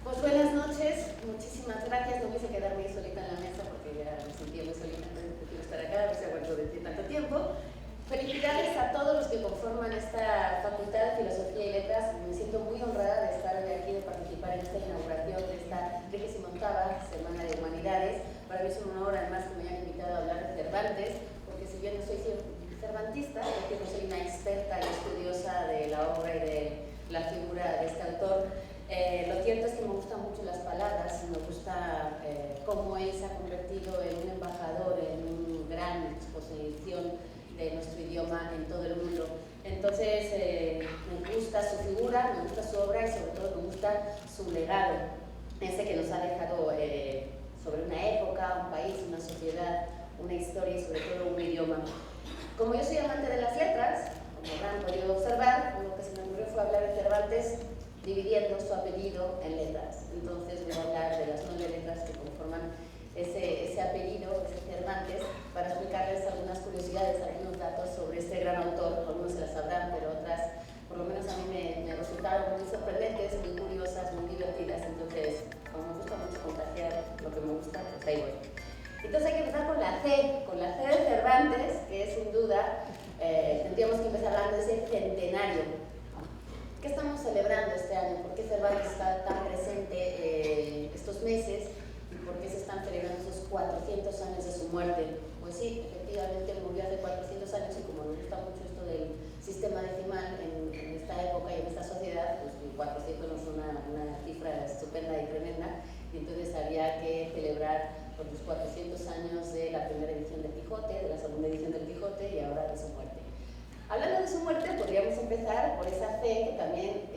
Pues buenas noches, muchísimas gracias. No quise quedarme solita en la mesa porque ya me sentía muy solita, entonces prefiero estar acá, no sé cuánto de tanto tiempo. Felicidades a todos los que conforman esta Facultad de Filosofía y Letras. Me siento muy honrada de estar hoy aquí, de participar en esta inauguración de esta 38ª Semana de Humanidades. Para mí es un honor además que me hayan invitado a hablar de Cervantes, porque si bien no soy cervantista, porque no soy una experta y estudiosa de la obra y de la figura de este autor, lo cierto es que me gustan mucho las palabras y me gusta cómo él se ha convertido en un embajador, en una gran exposición de nuestro idioma en todo el mundo. Entonces me gusta su figura, me gusta su obra y sobre todo me gusta su legado, ese que nos ha dejado sobre una época, un país, una sociedad, una historia y sobre todo un idioma. Como yo soy amante de las letras, como habrán podido observar, lo que se me ocurrió fue hablar de Cervantes dividiendo su apellido en letras. Entonces voy a hablar de las 9 letras que conforman ese apellido, ese Cervantes, para explicarles algunas curiosidades, algunos datos sobre este gran autor. Algunos se las sabrán, pero otras, por lo menos a mí me resultaron muy sorprendentes, muy curiosas, muy divertidas. Entonces, como me gusta mucho contagiar lo que me gusta, pues ahí voy. Entonces hay que empezar con la C de Cervantes, que es sin duda, tendríamos que empezar hablando de ese centenario. ¿Qué estamos celebrando este año? ¿Por qué Cervantes está tan presente estos meses? ¿Y por qué se están celebrando esos 400 años de su muerte? Pues sí, efectivamente murió hace 400 años y como nos gusta mucho esto del sistema decimal en esta época y en esta sociedad, pues 400 no es una cifra estupenda y tremenda, y entonces había que celebrar los 400 años de la primera edición del Quijote, de la segunda edición del Quijote y ahora de su muerte. Hablando de su muerte, podríamos empezar por esa fe que también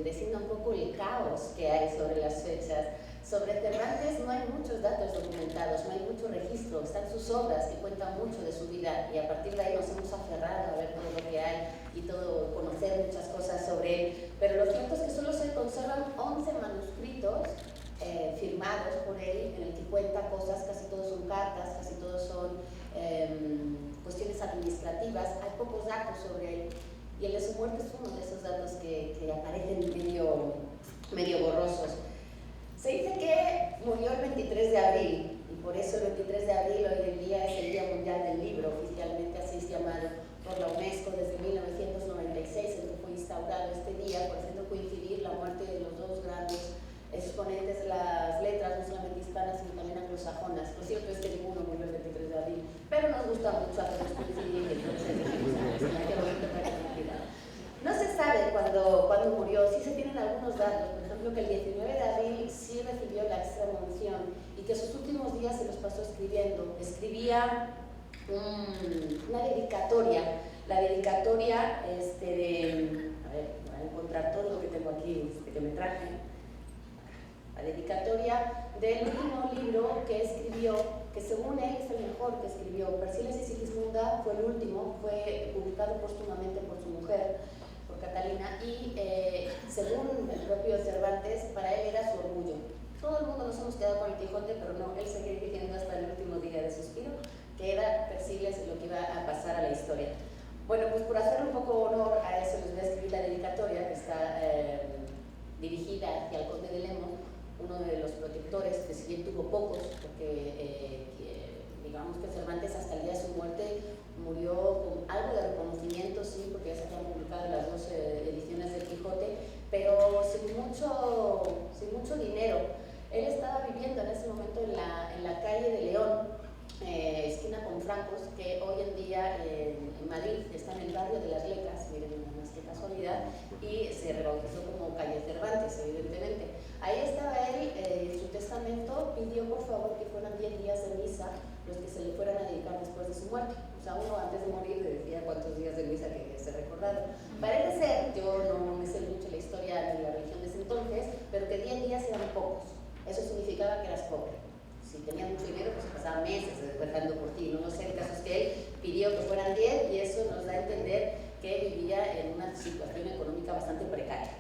designa un poco el caos que hay sobre las fechas. Sobre Cervantes no hay muchos datos documentados, no hay mucho registro, están sus obras que cuentan mucho de su vida y a partir de ahí nos hemos aferrado a ver todo lo que hay y todo, conocer muchas cosas sobre él. Pero lo cierto es que solo se conservan 11 manuscritos firmados por él en el que cuenta cosas, casi todos son cartas, casi todos son cuestiones administrativas, hay pocos datos sobre él y el de su muerte es uno de esos datos que aparecen medio borrosos. Se dice que murió el 23 de abril y por eso el 23 de abril hoy en día es el Día Mundial del Libro, oficialmente así es llamado por la UNESCO desde 1996, en que fue instaurado este día, por haciendo coincidir la muerte de los dos grandes exponentes de las letras, no solamente hispanas, sino también anglosajonas. Lo cierto es que ninguno murió el 23 de abril, pero nos gusta mucho hacerlos coincidir, entonces no se sabe cuándo murió, sí se tienen algunos datos, por ejemplo que el 19 de abril sí recibió la extrema unción y que sus últimos días se los pasó escribiendo. Escribía una dedicatoria, la dedicatoria a ver, voy a encontrar todo lo que tengo aquí que me traje. La dedicatoria del último libro que escribió, que según él es el mejor que escribió. Persiles y Sigismunda fue el último, fue publicado póstumamente por su mujer, por Catalina, y según el propio Cervantes, para él era su orgullo. Todo el mundo nos hemos quedado con el Quijote, pero no, él seguía diciendo hasta el último día de suspiro que era Persiles lo que iba a pasar a la historia. Bueno, pues por hacer un poco honor a eso les voy a escribir la dedicatoria que está dirigida hacia el conde de Lemon, uno de los protectores, que si bien tuvo pocos, porque digamos que Cervantes hasta el día de su muerte murió con algo de reconocimiento, sí, porque ya se habían publicado las 2 ediciones del Quijote, pero sin mucho dinero. Él estaba viviendo en ese momento en la calle de León, esquina con Francos, que hoy en día en Madrid está en el barrio de las Letras, miren nada más que casualidad, y se rebautizó como calle Cervantes, evidentemente. Ahí estaba él, en su testamento pidió por favor que fueran 10 días de misa los que se le fueran a dedicar después de su muerte. O sea, uno antes de morir le decía cuántos días de misa que se recordaba. Parece ser, yo no me sé mucho la historia de la religión de ese entonces, pero que 10 días eran pocos. Eso significaba que eras pobre. Si tenías mucho dinero, pues pasaban meses rezando por ti. No sé, el caso es que él pidió que fueran 10 y eso nos da a entender que vivía en una situación económica bastante precaria.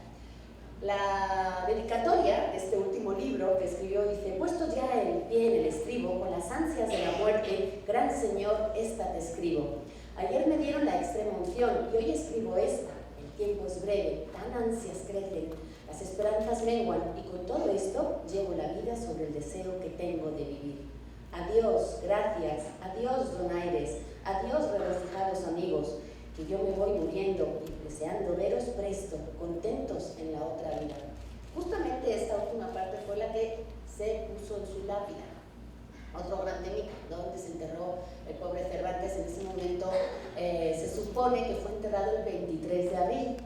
La dedicatoria de este último libro que escribió dice: puesto ya el pie en el estribo, con las ansias de la muerte, gran señor, esta te escribo. Ayer me dieron la extrema unción y hoy escribo esta. El tiempo es breve, tan ansias crecen. La Las esperanzas menguan y con todo esto llevo la vida sobre el deseo que tengo de vivir. Adiós, gracias, adiós donaires, adiós regocijados amigos, que yo me voy muriendo y deseando veros presto, contentos en la otra vida. Justamente esta última parte fue la que se puso en su lápida. Otro gran temita, donde se enterró el pobre Cervantes. En ese momento se supone que fue enterrado el 23 de abril.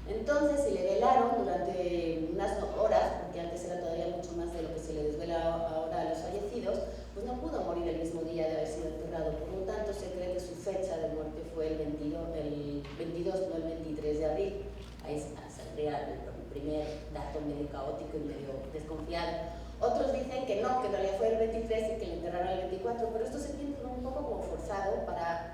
Entonces se le velaron durante unas horas, porque antes era todavía mucho más de lo que se le desvela ahora a los fallecidos, pues no pudo morir el mismo día de haber sido enterrado. Por lo tanto, se cree que su fecha de muerte fue el 22, no el 23 de abril. Ahí saldría el primer dato medio caótico y medio desconfiado. Otros dicen que no, que en realidad fue el 23 y que le enterraron el 24, pero esto se entiende un poco como forzado para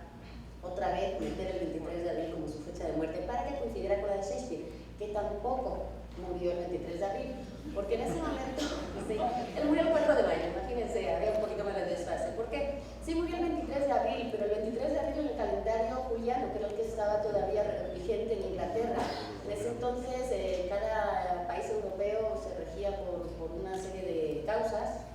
otra vez meter el 23 de abril como su fecha de muerte, para que coincidiera con la de Shakespeare, que tampoco murió el 23 de abril, porque en ese momento, sí, él murió el 4 de mayo, imagínense, había un poquito más de desfase. ¿Por qué? Sí murió el 23 de abril, pero el 23 de abril en el calendario juliano, que era el que estaba todavía vigente en Inglaterra. En ese entonces, cada país europeo se regía por una serie de causas.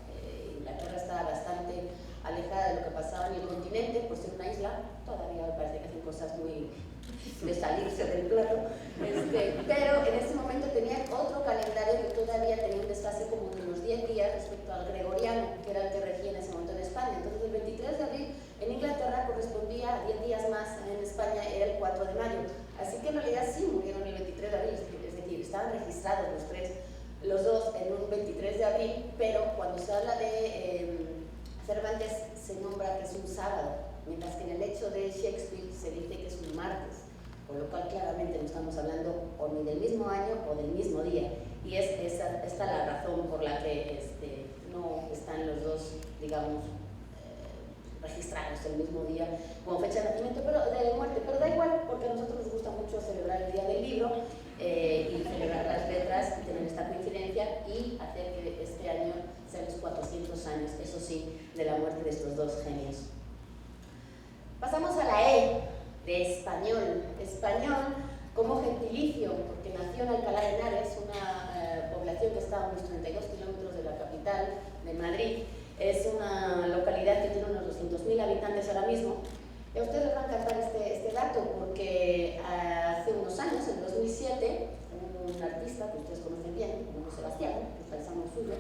Inglaterra estaba bastante alejada de lo que pasaba en el continente, por ser una isla. Todavía me parece que hacen cosas muy de salirse del plato, pero en ese momento tenía otro calendario que todavía tenía un desfase como de unos 10 días respecto al gregoriano, que era el que regía en ese momento en España. Entonces el 23 de abril en Inglaterra correspondía a 10 días más, en España era el 4 de mayo. Así que en realidad sí murieron el 23 de abril, es decir, estaban registrados los dos en un 23 de abril, pero cuando se habla de Cervantes se nombra que es un sábado, mientras que en el hecho de Shakespeare se dice que es un martes, con lo cual claramente no estamos hablando o ni del mismo año o del mismo día, y es esta la razón por la que no están los dos, digamos, registrados el mismo día como fecha de nacimiento, pero de muerte, pero da igual, porque a nosotros nos gusta mucho celebrar el Día del Libro y celebrar las letras y tener esta coincidencia y hacer que este año sean los 400 años, eso sí, de la muerte de estos dos genios. Pasamos a la E de español. Español como gentilicio, porque nació en Alcalá de Henares, una población que está a unos 32 kilómetros de la capital, de Madrid. Es una localidad que tiene unos 200.000 habitantes ahora mismo. Y a ustedes les va a encantar este dato, porque hace unos años, en 2007, un artista que ustedes conocen bien, como Sebastián, que es paisano suyo,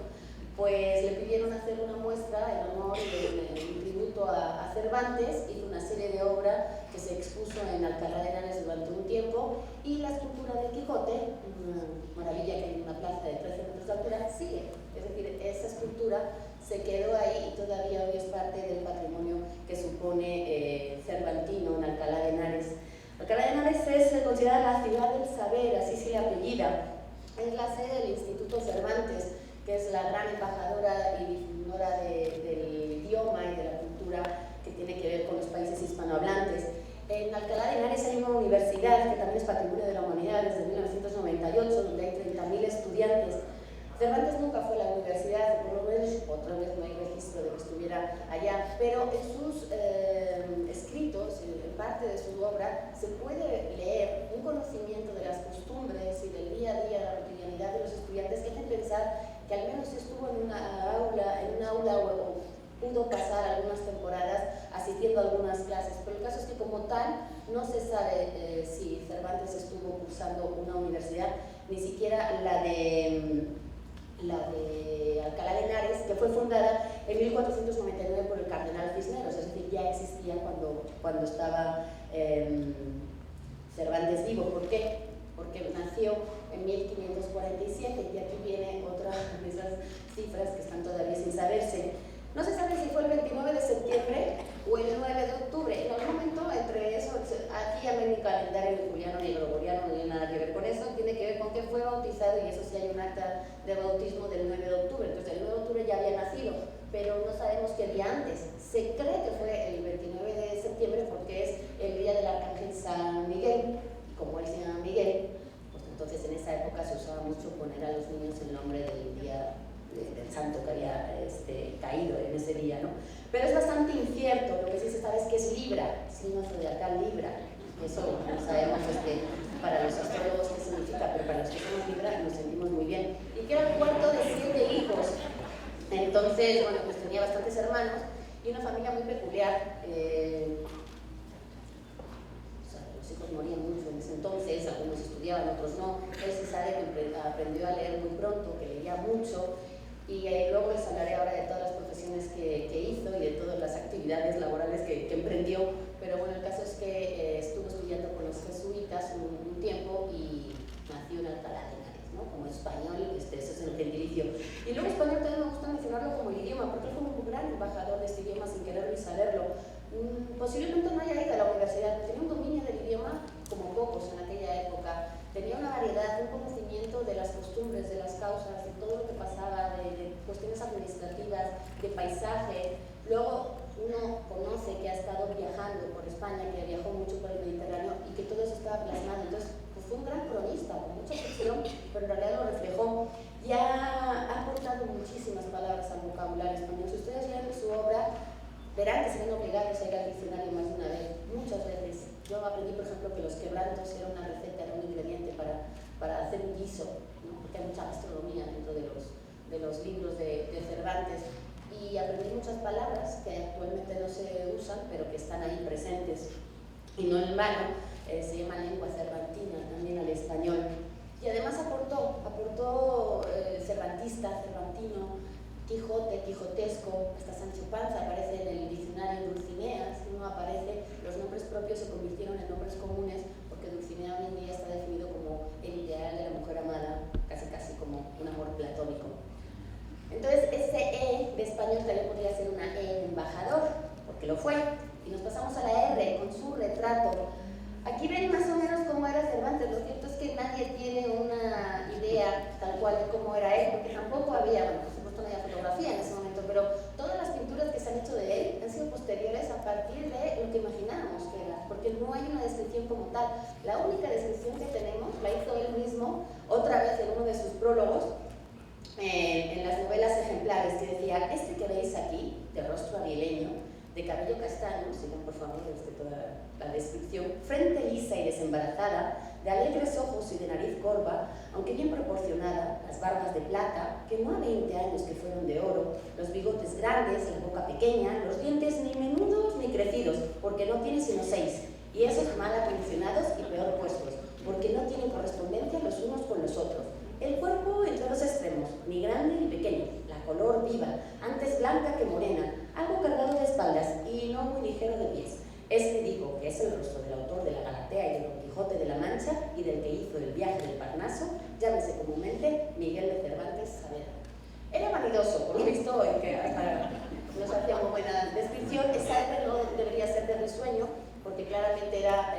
pues le pidieron hacer una muestra en honor y en tributo a Cervantes. Hizo una serie de obras que se expuso en Alcalá de Henares durante un tiempo, y la escultura del Quijote, una maravilla que hay en una plaza de 13 metros de altura, sigue. Es decir, esa escultura se quedó ahí y todavía hoy es parte del patrimonio que supone cervantino en Alcalá de Henares. Alcalá de Henares es considerada la ciudad del saber, así se apellida. Es la sede del Instituto Cervantes, que es la gran embajadora y difusora del idioma y de la cultura que tiene que ver con los países hispanohablantes. En Alcalá de Henares hay una universidad que también es Patrimonio de la Humanidad desde 1998, donde hay 30.000 estudiantes. Cervantes nunca fue a la universidad, por lo menos otra vez no hay registro de que estuviera allá, pero en sus escritos, en parte de su obra, se puede leer un conocimiento de las costumbres y del día a día, la cotidianidad de los estudiantes, que hacen pensar que al menos estuvo en una aula o pudo pasar algunas temporadas asistiendo a algunas clases, pero el caso es que como tal no se sabe si Cervantes estuvo cursando una universidad, ni siquiera la de Alcalá de Henares, que fue fundada en 1499 por el cardenal Cisneros, es decir, ya existía cuando estaba Cervantes vivo. ¿Por qué? Porque nació en 1547, y aquí viene otra de esas cifras que están todavía sin saberse. No se sabe si fue el 29 de septiembre o el 9 de octubre. En algún momento entre eso, aquí ya no hay ni calendario ni juliano ni gregoriano, no tiene nada que ver con eso, tiene que ver con que fue bautizado, y eso sí hay un acta de bautismo del 9 de octubre. Entonces el 9 de octubre ya había nacido, pero no sabemos qué día antes. Se cree que fue el 29 de septiembre porque es el día del arcángel San Miguel, y como él se llama Miguel, pues entonces en esa época se usaba mucho poner a los niños el nombre del día del santo que había caído en ese día, ¿no? Pero es bastante incierto. Lo que sí se sabe es que es Libra, signo zodiacal Libra. Eso no sabemos para los astrólogos qué significa, pero para los que somos Libra nos sentimos bien, y que era el cuarto de 7 hijos. Entonces, bueno, pues tenía bastantes hermanos y una familia muy peculiar. Los hijos morían mucho en ese entonces, algunos estudiaban, otros no. Él se sabe que aprendió a leer muy pronto, que leía mucho, y luego les hablaré ahora de todas las profesiones que hizo y de todas las actividades laborales que emprendió. Pero bueno, el caso es que estuvo estudiando con los jesuitas un tiempo y nació en Alcalá de Henares, ¿no? Como español, ese es el gentilicio. Y luego español también me gusta mencionarlo como el idioma, porque él fue un gran embajador de este idioma sin quererlo y saberlo. Posiblemente no haya ido a la universidad, tenía un dominio del idioma como pocos en aquella época, tenía una variedad, un conocimiento de las costumbres, de las causas, de todo lo que pasaba, de cuestiones administrativas, de paisaje. Luego uno conoce que ha estado viajando por España, que viajó mucho por el Mediterráneo y que todo eso estaba plasmado. Entonces, pues fue un gran cronista, con mucha ficción, pero en realidad lo reflejó. Ya ha aportado muchísimas palabras al vocabulario español. Si ustedes leen su obra, verán que se ven obligados a ir al diccionario más de una vez, muchas veces. Yo aprendí, por ejemplo, que los quebrantos era una receta, era un ingrediente para hacer un guiso, ¿no? Porque hay mucha gastronomía dentro de los libros de Cervantes. Y aprendí muchas palabras que actualmente no se usan, pero que están ahí presentes. Y no en vano, se llama lengua cervantina también al español. Y además aportó cervantista, cervantino, Quijote, quijotesco, hasta Sancho Panza aparece en el diccionario Dulcinea. Si no aparece, los nombres propios se convirtieron en nombres comunes porque Dulcinea hoy en día está definido como el ideal de la mujer amada, casi como un amor platónico. Entonces, ese E de español también podría ser una E de embajador, porque lo fue. Y nos pasamos a la R con su retrato. Aquí ven más o menos cómo era Cervantes. Lo cierto es que nadie tiene una idea tal cual de cómo era él, porque tampoco había, bueno, por supuesto no había fotografía en ese momento, pero todas las pinturas que se han hecho de él han sido posteriores a partir de lo que imaginábamos que era, porque no hay una descripción como tal. La única descripción que tenemos la hizo él mismo, otra vez en uno de sus prólogos, en las novelas ejemplares, que decía: este que veis aquí, de rostro aguileño, de cabello castaño, sigan por favor toda la descripción, frente lisa y desembarazada, de alegres ojos y de nariz corva, aunque bien proporcionada, las barbas de plata, que no a 20 años que fueron de oro, los bigotes grandes, la boca pequeña, los dientes ni menudos ni crecidos, porque no tiene sino 6, y esos mal acondicionados y peor puestos, porque no tienen correspondencia los unos con los otros. El cuerpo entre los extremos, ni grande ni pequeño, la color viva, antes blanca que morena, algo cargado de espaldas y no muy ligero de pies. Este digo que es el rostro del autor de la Galatea y de Don Quijote de la Mancha y del que hizo el viaje del Parnaso, llámese comúnmente Miguel de Cervantes Saavedra. Era vanidoso, por lo visto, que hasta nos hacía una buena descripción. Esa R no debería ser de risueño, porque claramente era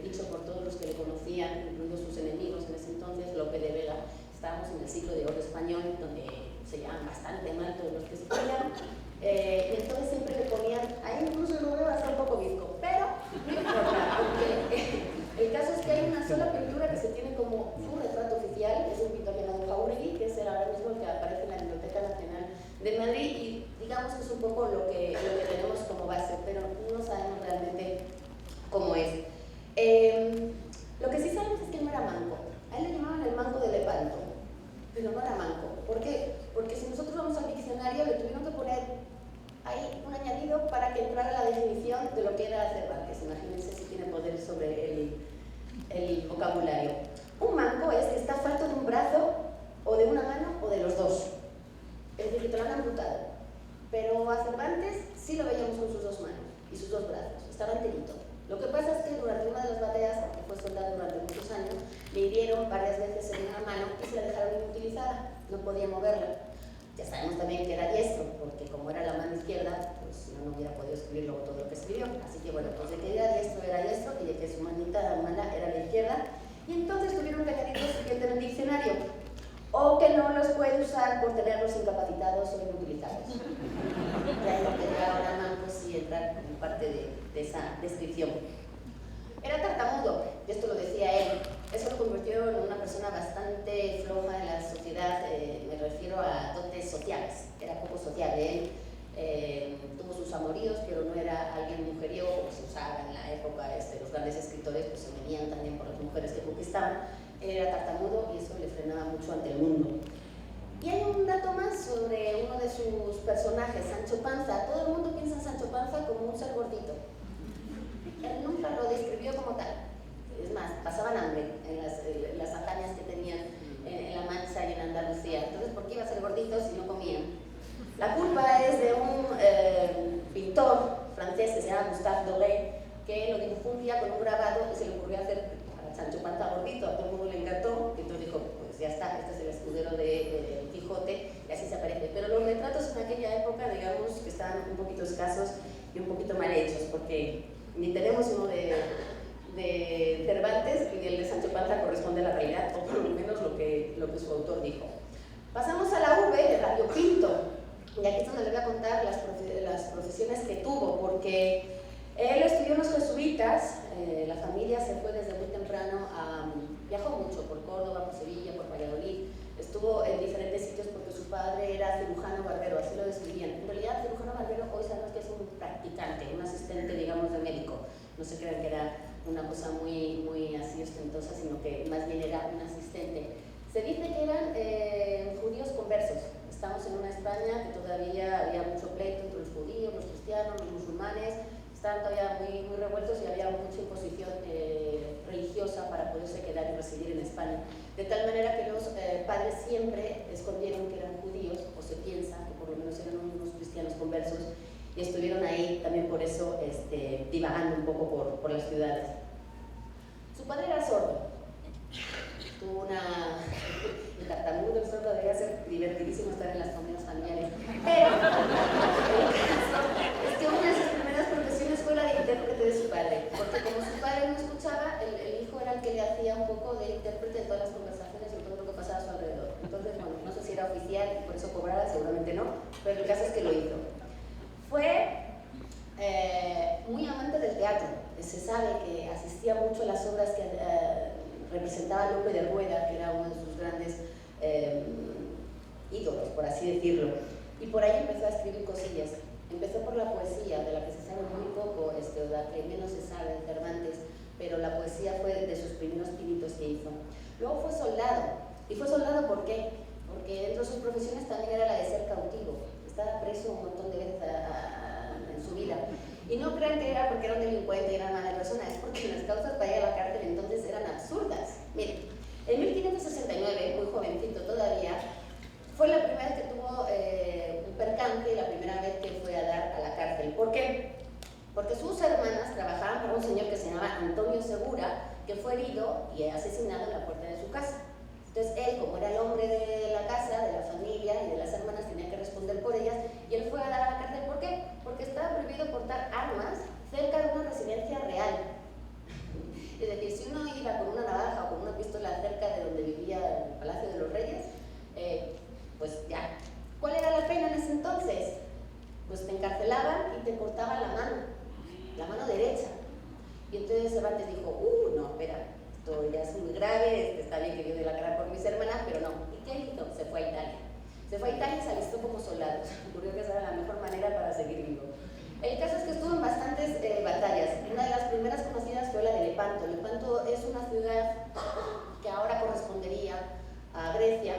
dicho por todos los que le conocían, incluidos sus enemigos en ese entonces, Lope de Vega. Estábamos en el siglo de oro español, donde se llaman bastante mal todos los que estudian, y entonces siempre le ponían, ahí incluso el nombre va a ser un poco bizco, pero no importa, porque el caso es que hay una sola pintura que se tiene como su retrato oficial, es un pintor llamado Jáuregui, que es ahora mismo el que aparece en la Biblioteca Nacional de Madrid, y digamos que es un poco lo que tenemos como base, pero no sabemos realmente cómo es. Lo que sí sabemos es que no era manco. A él le llamaban el manco de Lepanto, pero no era manco. ¿Por qué? Porque si nosotros vamos al diccionario, le tuvieron que poner ahí un añadido para que entrara la definición de lo que era Cervantes. Imagínense si tiene poder sobre el vocabulario. Un manco es que está falto de un brazo, o de una mano, o de los dos. Es decir, que te lo han amputado. Pero a Cervantes sí lo veíamos con sus 2 manos y sus 2 brazos. Estaba enterito. Lo que pasa es que durante una de las batallas, porque fue soldado durante muchos años, le hirieron varias veces en una mano y se la dejaron inutilizada, no podía moverla. Ya sabemos también que era diestro, porque como era la mano izquierda, pues no hubiera podido escribir luego todo lo que escribió. Así que bueno, pues de que era diestro, y de que su manita mala era la izquierda, y entonces tuvieron que añadir lo siguiente en el diccionario: o que no los puede usar por tenerlos incapacitados o inutilizados. Ya no quería ahora mancos y entrar como parte de esa descripción. Era tartamudo, y esto lo decía él. Eso lo convirtió en una persona bastante floja en la sociedad, me refiero a dotes sociales. Era poco sociable. Él tuvo sus amoríos, pero no era alguien mujeriego, como se usaba en la época. Los grandes escritores pues, se venían también por las mujeres que conquistaban. Él era tartamudo y eso le frenaba mucho ante el mundo. personajes, Sancho Panza, todo el mundo piensa en Sancho Panza como un ser gordito. Él nunca lo describió como tal. Es más, pasaban hambre en las hazañas que tenían en La Mancha y en Andalucía. Entonces, ¿por qué iba a ser gordito si no comían? La culpa es de un pintor francés que se llama Gustave Doré, que lo dibujó un día con un grabado y se le ocurrió hacer a Sancho Panza gordito. A todo el mundo le encantó, y entonces dijo, pues ya está, este es el escudero de Quijote, y así se aparece. Pero los retratos en aquella época, digamos, que estaban un poquito escasos y un poquito mal hechos, porque ni tenemos uno de Cervantes y el de Sancho Panza corresponde a la realidad, o por lo menos lo que su autor dijo. Pasamos a la V de Rabio Pinto, y aquí es donde les voy a contar las profesiones que tuvo, porque él estudió en los jesuitas, la familia se fue desde muy temprano, viajó mucho por Córdoba, por Sevilla, por Valladolid, estuvo en diferentes sitios porque su padre era cirujano barbero, así lo describían. En realidad, cirujano barbero hoy sabemos que es un practicante, un asistente, digamos, de médico. No se crean que era una cosa muy, muy así ostentosa, sino que más bien era un asistente. Se dice que eran judíos conversos. Estamos en una España que todavía había mucho pleito entre los judíos, los cristianos, los musulmanes, estaban todavía muy, muy revueltos y había mucha imposición religiosa para poderse quedar y residir en España. De tal manera que los padres siempre escondieron que eran judíos, o se piensa que por lo menos eran unos cristianos conversos, y estuvieron ahí también por eso divagando un poco por las ciudades. Su padre era sordo, tuvo una... El tartamudo, el sordo, debía ser divertidísimo estar en las comidas familiares, pero el caso es que una de sus primeras profesiones fue la de intérprete de su padre, porque como su padre no escuchaba, el hijo era el que le hacía un poco de intérprete en todas las conversaciones y todo lo que pasaba a su alrededor. Entonces, bueno, no sé si era oficial y por eso cobraba, seguramente no, pero el caso es que lo hizo. Fue muy amante del teatro. Se sabe que asistía mucho a las obras que representaba Lope de Rueda, que era uno de sus grandes ídolos, por así decirlo. Y por ahí empezó a escribir cosillas. Empezó por la poesía, de la que se sabe muy poco, o la que menos se sabe de Cervantes, pero la poesía fue de sus primeros pinitos que hizo. Luego fue soldado. ¿Y fue soldado por qué? Porque dentro de sus profesiones también era la de ser cautivo. Estaba preso un montón de veces en su vida. Y no crean que era porque era un delincuente y era una mala persona, es porque las causas para ir a la cárcel entonces eran absurdas. Miren, en 1569, muy jovencito todavía, fue la primera vez que tuvo un percance y la primera vez que fue a dar a la cárcel. ¿Por qué? Porque sus hermanas trabajaban para un señor que se llamaba Antonio Segura, que fue herido y asesinado en la puerta de su casa. Entonces él, como era el hombre de la casa, de la familia y de las hermanas, tenía que responder por ellas, y él fue a dar a la cárcel. ¿Por qué? Porque estaba prohibido portar armas cerca de una residencia real. Es decir, si uno iba con una navaja o con una pistola cerca de donde vivía el Palacio de los Reyes, pues ya. ¿Cuál era la pena en ese entonces? Pues te encarcelaban y te cortaban la mano derecha. Y entonces Cervantes dijo, no, espera, esto ya es muy grave, está bien que yo dé la cara por mis hermanas, pero no. ¿Y qué hizo? Se fue a Italia. Se fue a Italia y se alistó como soldado. Se ocurrió que esa era la mejor manera para seguir vivo. El caso es que estuvo en bastantes batallas. Una de las primeras conocidas fue la de Lepanto. Lepanto es una ciudad que ahora correspondería a Grecia.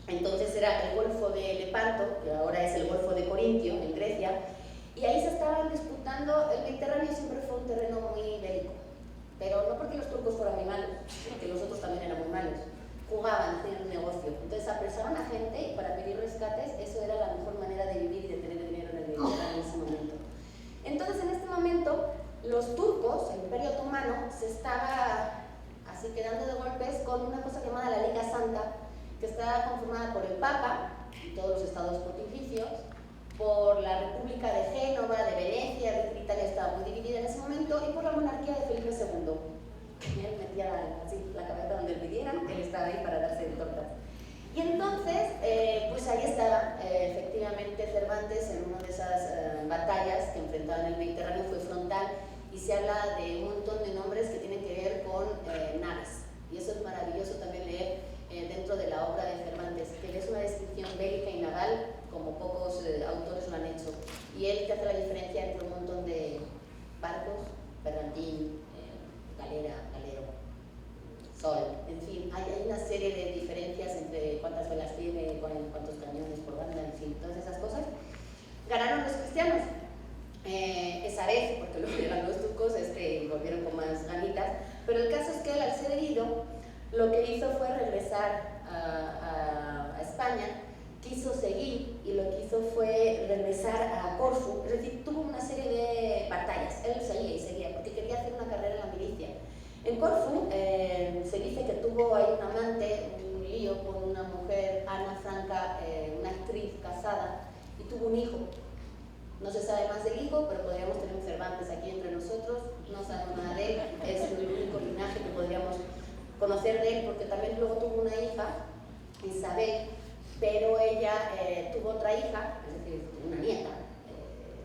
Entonces era el Golfo de Lepanto, que ahora es el Golfo de Corintio, en Grecia. Y ahí se estaban disputando, el Mediterráneo siempre fue un terreno muy bélico. Pero no porque los turcos fueran muy malos, porque los otros también eran muy malos. Jugaban, hacían un negocio. Entonces apresaban a gente y para pedir rescates, eso era la mejor manera de vivir y de tener dinero en el Mediterráneo en ese momento. Entonces en este momento, los turcos, el Imperio Otomano, se estaba así quedando de golpes con una cosa llamada la Liga Santa, que estaba conformada por el Papa y todos los estados pontificios, por la República de Génova, de Venecia, Italia estaba muy dividida en ese momento, y por la monarquía de Felipe II. Él metía así la cabeza donde le pidieran, él estaba ahí para darse de tortas. Y entonces, pues ahí estaba, efectivamente, Cervantes en una de esas batallas que enfrentaban el Mediterráneo, fue frontal, y se habla de un montón de nombres que tienen que ver con naves. Y eso es maravilloso también leer dentro de la obra de Cervantes, que es una descripción bélica y naval como pocos autores lo han hecho. Y él te hace la diferencia entre un montón de barcos, bergantín, galera, galero, sol, en fin, hay una serie de diferencias entre cuántas velas tiene, cuántos cañones por banda, en fin, todas esas cosas. dice que tuvo ahí un amante, un lío con una mujer, Ana Franca, una actriz casada, y tuvo un hijo. No se sabe más del hijo, pero podríamos tener un Cervantes aquí entre nosotros, no sabemos nada de él, es el único linaje que podríamos conocer de él, porque también luego tuvo una hija, Isabel, pero ella tuvo otra hija, es decir, una nieta,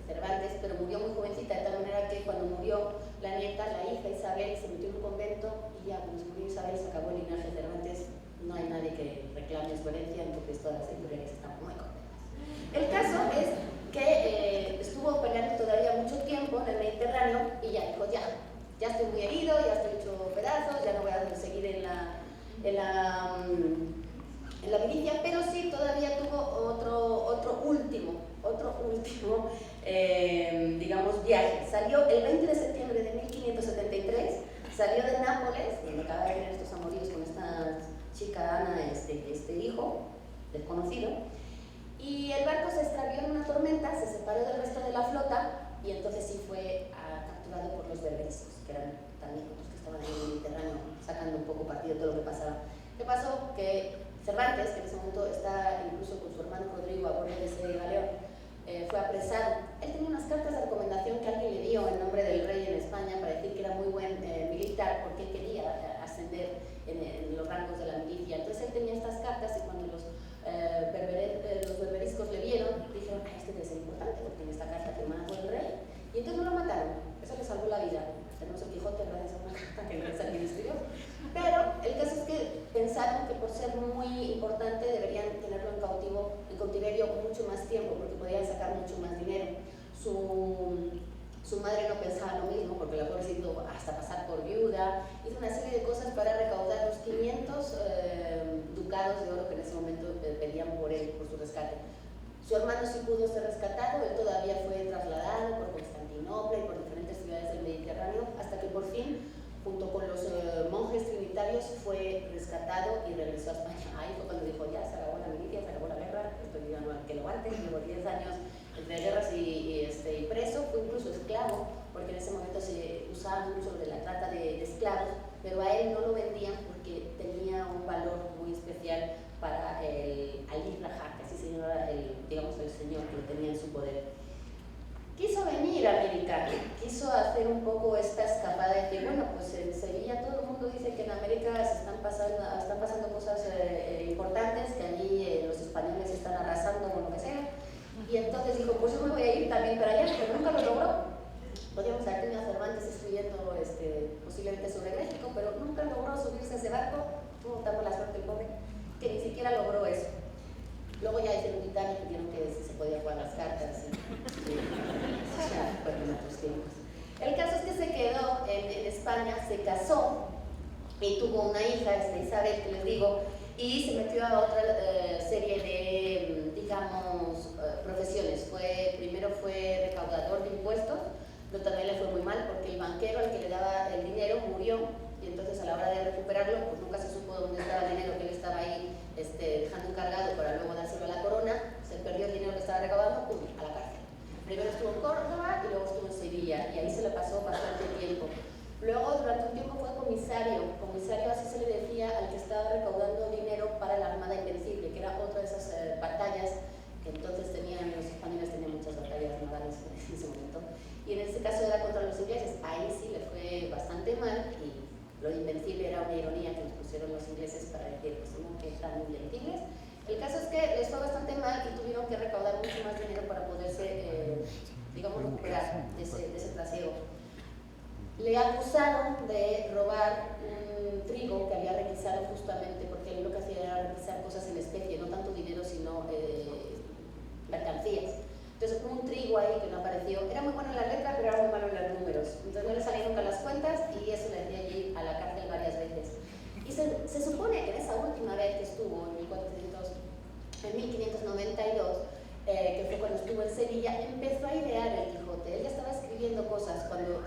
Cervantes, pero murió muy jovencita, de tal manera que cuando murió la nieta, la hija Isabel se metió en un convento y ya cuando se murió Isabel se acabó el linaje de Cervantes, no hay nadie que reclame su herencia, entonces todas las editoriales están muy contentas. El caso es que estuvo peleando todavía mucho tiempo en el Mediterráneo y ya dijo, ya estoy muy herido, ya estoy hecho pedazos, ya no voy a seguir en la milicia, pero sí todavía tuvo otro último digamos, viaje. Salió el 20 de septiembre de 1573, salió de Nápoles, donde acaba de tener estos amoríos con esta chica Ana, este hijo desconocido, y el barco se extravió en una tormenta, se separó del resto de la flota y entonces sí fue capturado por los berberiscos, que eran también los que estaban en el Mediterráneo sacando un poco partido de todo lo que pasaba. ¿Qué pasó? Que Cervantes, que en ese momento está incluso con su hermano Rodrigo a bordo de ese galeón, fue apresado. Él tenía unas cartas de recomendación que alguien le dio en nombre del rey en España para decir que era muy buen militar porque él quería ascender en los rangos de la milicia. Entonces él tenía estas cartas y cuando los berberiscos le vieron, dijeron, este debe ser importante porque tiene esta carta firmada por el rey. Y entonces no lo mataron. Eso le salvó la vida. Tenemos el Quijote gracias a una carta que alguien escribió. Pero el caso es que pensaron que por ser muy importante deberían tenerlo en cautiverio mucho más tiempo porque podían sacar mucho más dinero. Su madre no pensaba lo mismo porque la pobrecito hasta pasar por viuda, hizo una serie de cosas para recaudar los 500 ducados de oro que en ese momento pedían por él, por su rescate. Su hermano sí pudo ser rescatado, él todavía fue trasladado por Constantinopla y por diferentes ciudades del Mediterráneo hasta que por fin, junto con los monjes trinitarios, fue rescatado y regresó a España. Ahí fue cuando dijo, ya se acabó la milicia, se acabó la guerra, estoy llegando a que lo antes, llevo 10 años entre guerras y preso, fue incluso esclavo, porque en ese momento se usaba mucho de la trata de esclavos, pero a él no lo vendían porque tenía un valor muy especial para el Ali Rajá, que así se llamaba el señor que lo tenía en su poder. Quiso venir a América, quiso hacer un poco esta escapada de que, bueno, pues en Sevilla todo el mundo dice que en América están pasando cosas importantes, que allí los españoles están arrasando o lo que sea, y entonces dijo, pues yo me voy a ir también para allá, pero nunca lo logró. Podríamos haber tenido a Cervantes escribiendo posiblemente sobre México, pero nunca logró subirse a ese barco, tuvo tan mala suerte el pobre, que ni siquiera logró eso. Luego ya hicieron Titanic y vieron que se podía jugar las cartas ya fueron otros tiempos. El caso es que se quedó en España, se casó y tuvo una hija, Isabel, que les digo, y se metió a otra serie de, profesiones. Primero fue recaudador de impuestos, pero también le fue muy mal porque el banquero al que le daba el dinero murió y entonces a la hora de recuperarlo, pues nunca se supo dónde estaba el dinero que él estaba ahí dejando encargado para luego dárselo a la corona. Se perdió el dinero que estaba recaudando, ¡pum!, a la cárcel. Primero estuvo en Córdoba y luego estuvo en Sevilla y ahí se le pasó bastante tiempo. Luego, durante un tiempo fue comisario así se le decía al que estaba recaudando dinero para la Armada Invencible, que era otra de esas batallas que entonces los españoles tenían muchas batallas navales en ese momento. Y en este caso era contra los ingleses, ahí sí le fue bastante mal y lo de Invencible era una ironía que nos pusieron los ingleses para decir, pues no, que están invencibles. El caso es que les fue bastante mal y tuvieron que recaudar mucho más dinero para poderse, recuperar de ese trasiego. Le acusaron de robar un trigo que había requisado justamente, porque él lo que hacía era requisar cosas en especie, no tanto dinero, sino mercancías. Entonces hubo un trigo ahí que no apareció, era muy bueno en las letras, pero era muy malo en los números. Entonces no le salían nunca las cuentas y eso le hacía ir a la cárcel varias veces. Y se supone que en esa última vez que estuvo, en 1592, que fue cuando estuvo en Sevilla, empezó a idear el Quijote. Él ya estaba escribiendo cosas cuando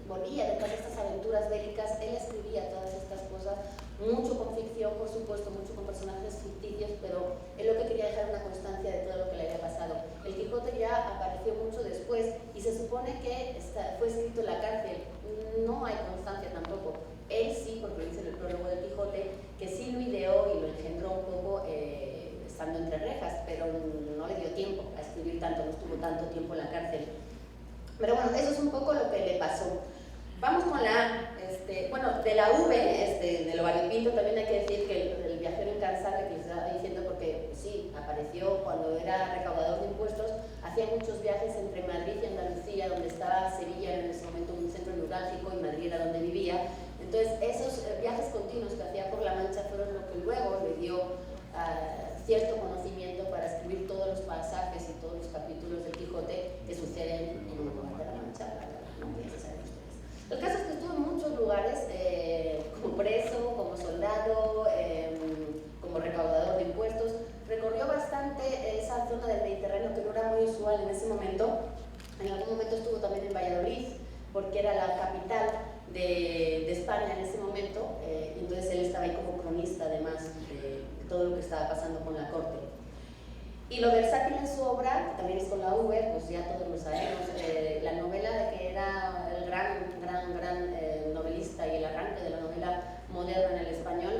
volvía de todas estas aventuras bélicas, él escribía todas estas cosas, mucho con ficción, por supuesto, mucho con personajes ficticios, pero él lo que quería dejar una constancia de todo lo que le había pasado. El Quijote ya apareció mucho después y se supone que fue escrito en la cárcel. No hay constancia tampoco. Él sí, porque dice en el prólogo no le dio tiempo a escribir tanto, no estuvo tanto tiempo en la cárcel. Pero bueno, eso es un poco lo que le pasó. Vamos con la A. Bueno, de la V, de lo variopinto, también hay que decir que el viajero incansable que les estaba diciendo, porque sí, apareció cuando era recaudador de impuestos, hacía muchos viajes entre Madrid y Andalucía, donde estaba Sevilla en ese momento un centro neurálgico y Madrid era donde vivía. Entonces, esos viajes continuos que hacía por La Mancha fueron lo que luego le dio cierto conocimiento para escribir todos los pasajes y todos los capítulos del Quijote que suceden en un lugar de La Mancha, no voy a saber ustedes. El caso es que estuvo en muchos lugares, como preso, como soldado, como recaudador de impuestos. Recorrió bastante esa zona del Mediterráneo que no era muy usual en ese momento. En algún momento estuvo también en Valladolid, porque era la capital de España en ese momento, y entonces él estaba ahí como cronista además de todo lo que estaba pasando con la corte. Y lo versátil en su obra, que también es con la V, pues ya todos lo sabemos, la novela de que era el gran novelista y el arranque de la novela moderna en el español,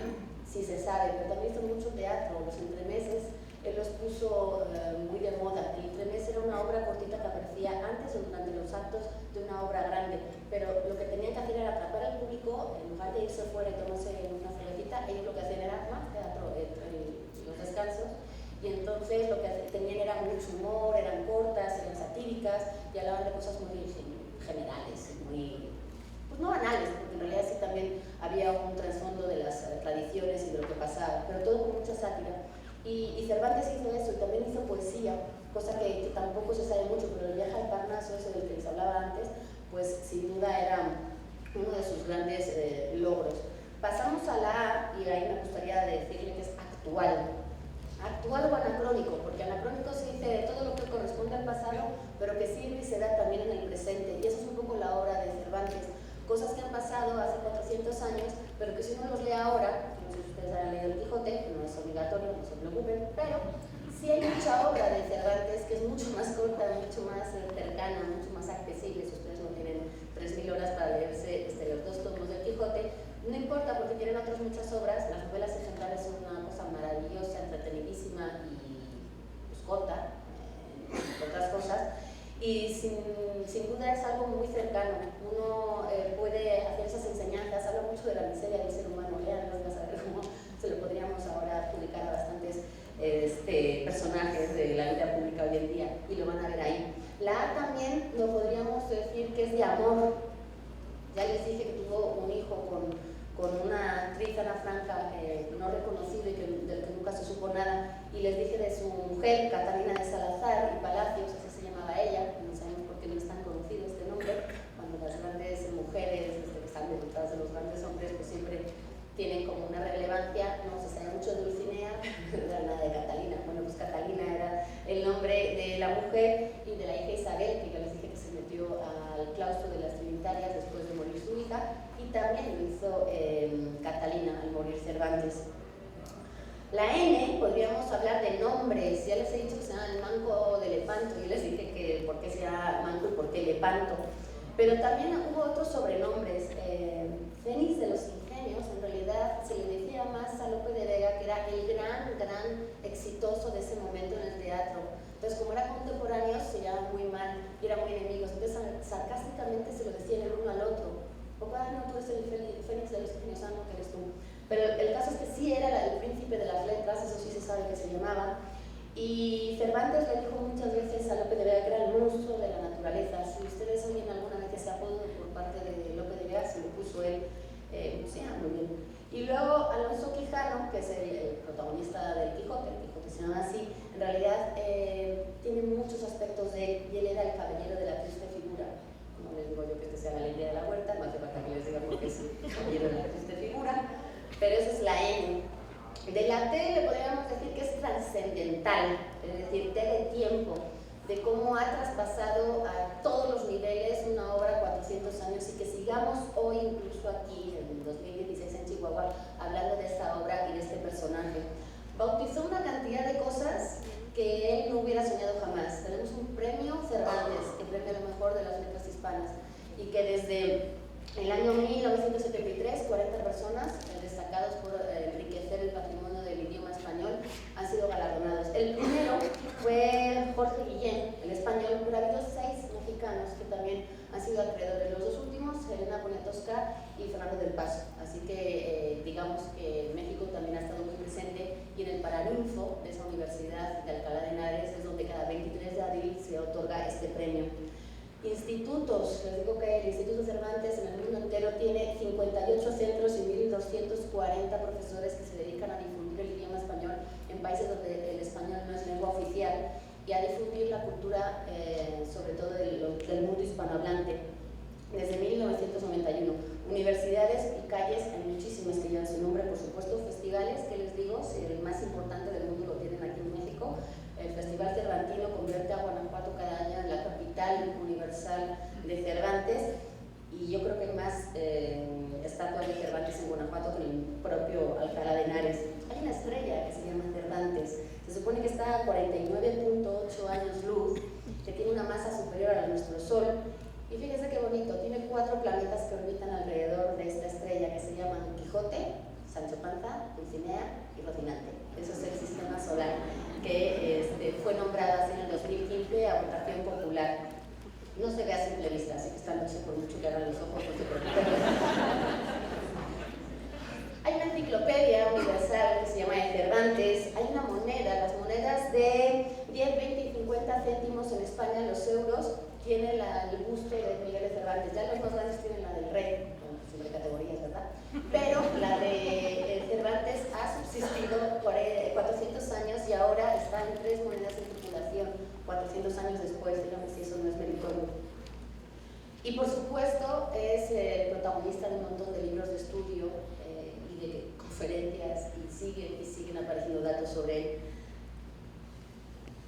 sí se sabe, pero también hizo mucho teatro, los entremeses, él los puso muy de moda. El entremés era una obra cortita que aparecía antes o durante los actos de una obra grande, pero lo que tenían que hacer era atrapar al público, en lugar de irse fuera y tomarse una cervecita, ellos lo que hacían era más teatro entre los descansos, y entonces lo que tenían era mucho humor, eran cortas, eran satíricas y hablaban de cosas muy generales, muy, pues no banales, porque en realidad sí también había un trasfondo de las tradiciones y de lo que pasaba, pero todo con mucha sátira. Y Cervantes hizo eso, y también hizo poesía, cosa que tampoco se sabe mucho, pero el viaje al Parnaso, ese del que les hablaba antes, pues sin duda era uno de sus grandes logros. Pasamos a la A, y ahí me gustaría decirle que es actual. Actual o anacrónico, porque anacrónico se dice de todo lo que corresponde al pasado, pero que sirve y se da también en el presente, y eso es un poco la obra de Cervantes. Cosas que han pasado hace 400 años, pero que si uno los lee ahora, no sé si ustedes han leído el Quijote, que no es obligatorio, no se preocupen, pero sí hay mucha obra de Cervantes que es mucho más corta, mucho más cercana, mucho más accesible. Si ustedes no tienen 3000 horas para leerse los 2 tomos del Quijote, no importa, porque tienen otras muchas obras. Las novelas ejemplares son una cosa maravillosa, entretenidísima y pues, corta, otras cosas. Y sin duda es algo muy cercano. Uno puede hacer esas enseñanzas, habla mucho de la miseria del ser humano, leanlo, vas a ver cómo se lo podríamos ahora publicar a bastantes personajes de la vida pública hoy en día, y lo van a ver ahí. La A también lo podríamos decir que es de amor. Ya les dije que tuvo un hijo con una actriz, Ana Franca, no reconocida y del que nunca se supo nada, y les dije de su mujer, Catalina de Salazar y Palacios, así se llamaba ella, no sabemos por qué no es tan conocido este nombre, cuando las grandes mujeres que están detrás de los grandes hombres pues siempre tienen como una relevancia. No se sabe mucho de Dulcinea, pero nada de Catalina. Bueno, pues Catalina era el nombre de la mujer y de la hija Isabel, que yo les dije que se metió al claustro de las Trinitarias después de morir su hija, y también lo hizo Catalina al morir Cervantes. La N, podríamos hablar de nombres. Ya les he dicho que se llama el Manco de Lepanto, yo les dije que por qué se llama Manco y por qué Lepanto, pero también hubo otros sobrenombres. Fénix de los Ingenios, en realidad se le decía más a Lope de Vega, que era el gran exitoso de ese momento en el teatro. Entonces, como eran contemporáneos, se llevaban muy mal y eran muy enemigos. Entonces, sarcásticamente se lo decían el uno al otro. O no, tú eres el Fénix de los Ingenios, no, que eres tú. Pero el caso es que sí era el príncipe de las letras, eso sí se sabe que se llamaba. Y Cervantes le dijo muchas veces a Lope de Vega que era el monstruo de la naturaleza. Si ustedes oyen alguna vez que se apodo por parte de Lope de Vega, se lo puso él, sí, muy bien. Y luego Alonso Quijano, que es el protagonista del Quijote, el Quijote se llama así, en realidad tiene muchos aspectos de él, y él era el caballero de la triste figura. No les digo yo que este sea la alegría de la huerta, no hace falta que les diga porque es el caballero de la triste figura, pero esa es la N. De la T le podríamos decir que es trascendental, es decir, T de tiempo, de cómo ha traspasado a todos los niveles una obra 400 años, y que sigamos hoy incluso aquí en 2016 en Chihuahua hablando de esta obra y de este personaje. Bautizó una cantidad de cosas que él no hubiera soñado jamás. Tenemos un premio Cervantes, que premia lo mejor de las letras hispanas, y que desde el año 1973, 40 personas destacados por enriquecer el patrimonio del idioma español han sido galardonados. El primero sido acreedores los dos últimos, Elena Poniatowska y Fernando del Paso. Así que digamos que México también ha estado muy presente, y en el Paraninfo de esa Universidad de Alcalá de Henares es donde cada 23 de abril se otorga este premio. Institutos, les digo que el Instituto Cervantes en el mundo entero tiene 58 centros y 1.240 profesores que se dedican a difundir el idioma español en países donde el español no es lengua oficial, y a difundir la cultura, sobre todo del mundo hispanohablante. Desde 1991, universidades y calles, hay muchísimas que llevan su nombre, por supuesto, festivales, que les digo, si el más importante del mundo lo tienen aquí en México. El Festival Cervantino convierte a Guanajuato cada año en la capital universal de Cervantes, y yo creo que hay más estatuas de Cervantes en Guanajuato que en el propio Alcalá de Henares. Hay una estrella que se llama Cervantes, se supone que está a 49.8 años luz, que tiene una masa superior a nuestro Sol, y fíjense qué bonito, tiene 4 planetas que orbitan alrededor de esta estrella, que se llaman Quijote, Sancho Panza, Dulcinea y Rocinante. Eso es el sistema solar, que fue nombrado así en el 2015 a votación popular. No se ve a simple vista, así que esta noche, por mucho que abran los ojos, no se preocupen. Hay una enciclopedia universal que se llama de Cervantes, hay una moneda, las monedas de 10, 20 y 50 céntimos en España, los euros, tienen el busto de Miguel de Cervantes. Ya los más grandes tienen la del rey, bueno, sobre categorías, ¿verdad? Pero la de Cervantes ha subsistido 400 años y ahora está en 3 monedas en circulación, 400 años después. Dígame si eso no es meritorio. Y por supuesto es el protagonista de un montón de libros de estudio y de conferencias, y siguen apareciendo datos sobre él.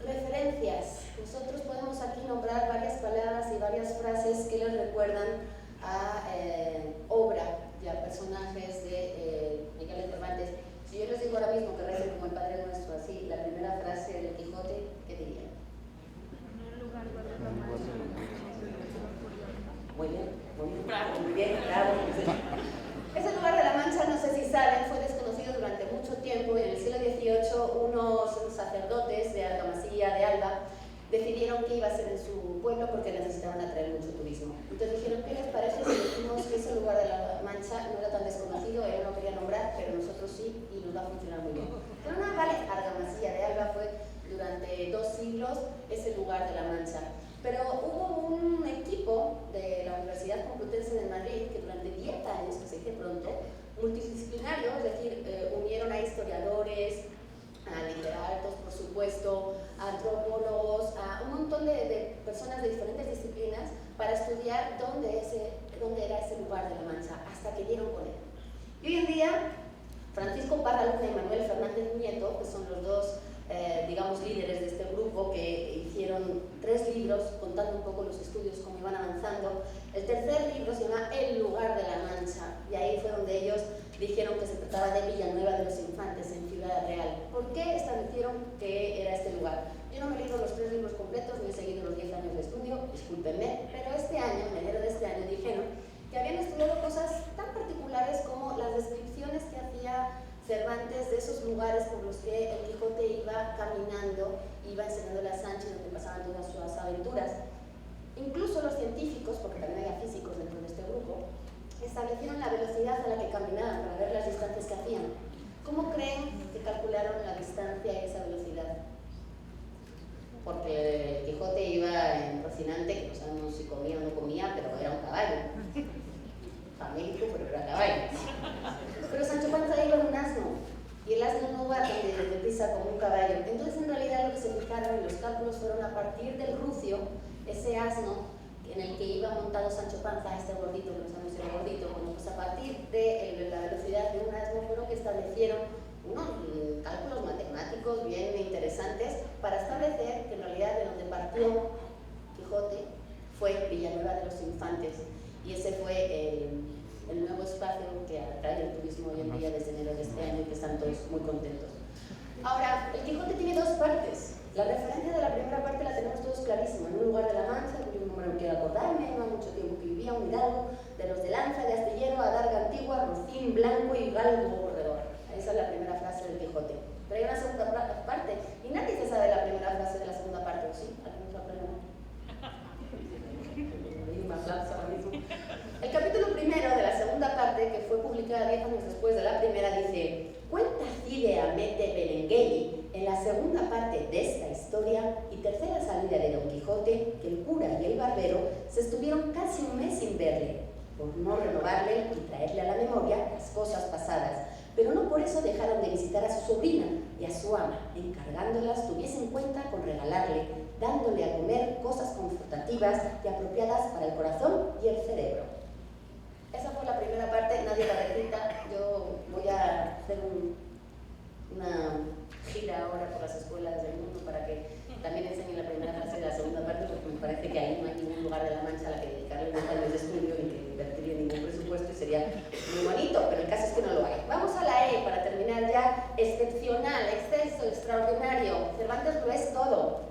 Referencias. Nosotros podemos aquí nombrar varias palabras y varias frases que les recuerdan a obra y a personajes de Miguel de Cervantes. Si yo les digo ahora mismo que recen como el Padre Nuestro, así, la primera frase del Quijote, ¿qué dirían? Muy bien, bravo. Ese lugar de la Mancha, no sé si saben, fue desconocido durante mucho tiempo, y en el siglo XVIII unos sacerdotes de Argamasilla de Alba decidieron que iba a ser en su pueblo porque necesitaban atraer mucho turismo. Entonces dijeron, ¿qué les parece si decimos que ese lugar de la Mancha no era tan desconocido, él no quería nombrar, pero nosotros sí, y nos va a funcionar muy bien? Pero no, vale, Argamasilla de Alba fue durante 2 siglos ese lugar de la Mancha. Pero hubo un equipo de la Universidad Complutense de Madrid que durante 10 años, que se dice pronto, multidisciplinario, es decir, unieron a historiadores, a literatos, por supuesto, a antropólogos, a un montón de personas de diferentes disciplinas para estudiar dónde era ese lugar de la Mancha, hasta que dieron con él. Y hoy en día, Francisco Parra Luna y Manuel Fernández Nieto, que son los dos digamos, líderes de este grupo, que hicieron 3 libros contando un poco los estudios, cómo iban avanzando. El tercer libro se llama El lugar de la Mancha, y ahí fue donde ellos dijeron que se trataba de Villanueva de los Infantes, en Ciudad Real. ¿Por qué establecieron que era este lugar? Yo no me he leído los 3 libros completos, ni he seguido los 10 años de estudio, discúlpenme, pero este año, en enero de este año, dijeron que habían estudiado cosas tan particulares como las descripciones que hacía Cervantes de esos lugares por los que el Quijote iba caminando, iba enseñándole a Sancho donde pasaban todas sus aventuras. Incluso los científicos, porque también había físicos dentro de este grupo, establecieron la velocidad a la que caminaban para ver las distancias que hacían. ¿Cómo creen que calcularon la distancia y esa velocidad? Porque el Quijote iba en Rocinante, que no sabemos si comía o no comía, pero era un caballo. Famélico, pero era caballo. Pero Sancho Panza iba en un asno, y el asno no va tan deprisa como un caballo. Entonces, en realidad, lo que se fijaron y los cálculos fueron a partir del rucio, ese asno en el que iba montado Sancho Panza, este gordito, que no sabemos si era gordito. Bueno, pues a partir de la velocidad de un asno fueron que establecieron unos cálculos matemáticos bien interesantes para establecer que en realidad de donde partió Quijote fue Villanueva de los Infantes, y ese fue el nuevo espacio que atrae el turismo hoy en día desde enero de este año, y que están todos muy contentos. Ahora, el Quijote tiene 2 partes. La referencia de la primera parte la tenemos todos clarísima, en un lugar de la Mancha, cuyo número no quiero acordarme, no ha mucho tiempo que vivía, un hidalgo de los de Lanza, de Astillero, Adarga Antigua, Rocín, Blanco y Galgo Corredor. Esa es la primera frase del Quijote. Pero hay una segunda parte, y nadie se sabe la primera frase de la segunda parte, ¿o sí? ¿Alguien se aprende? Un aplauso. segunda parte de esta historia y tercera salida de Don Quijote, que el cura y el barbero se estuvieron casi un mes sin verle, por no renovarle y traerle a la memoria las cosas pasadas, pero no por eso dejaron de visitar a su sobrina y a su ama, encargándolas tuviesen cuenta con regalarle, dándole a comer cosas confortativas y apropiadas para el corazón y el cerebro. Esa fue la primera parte, nadie la recita. Yo voy a hacer una gira ahora por las escuelas del mundo para que también enseñen la primera frase de la segunda parte, porque me parece que ahí no hay ningún lugar de la Mancha a la que dedicarle unos años de estudio ni que invertir ningún presupuesto y sería muy bonito, pero el caso es que no lo hay. Vamos a la E para terminar ya. Excepcional, excelso, extraordinario. Cervantes lo es todo.